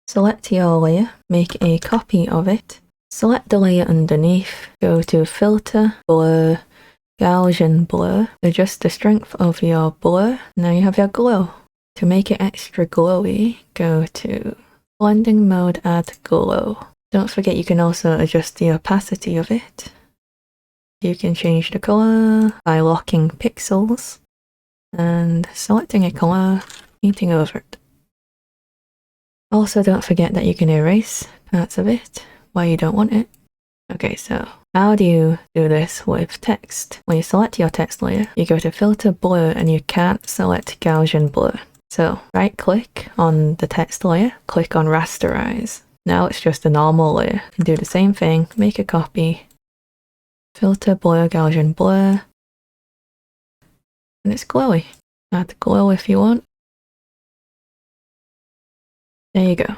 Select your layer, make a copy of it, select the layer underneath, go to Filter, Blur, Gaussian Blur, adjust the strength of your blur, now you have your glow. To make it extra glowy, go to Blending Mode, add Glow. Don't forget you can also adjust the opacity of it. You can change the colour by locking pixels and selecting a colour, painting over it. Also, don't forget that you can erase parts of it where you don't want it. Okay, so how do you do this with text? When you select your text layer, you go to Filter, Blur, and you can't select Gaussian Blur. So right click on the text layer, click on Rasterize. Now it's just a normal layer. You do the same thing, make a copy, Filter, Blur, Gaussian Blur, and it's glowy. Add glow if you want. There you go.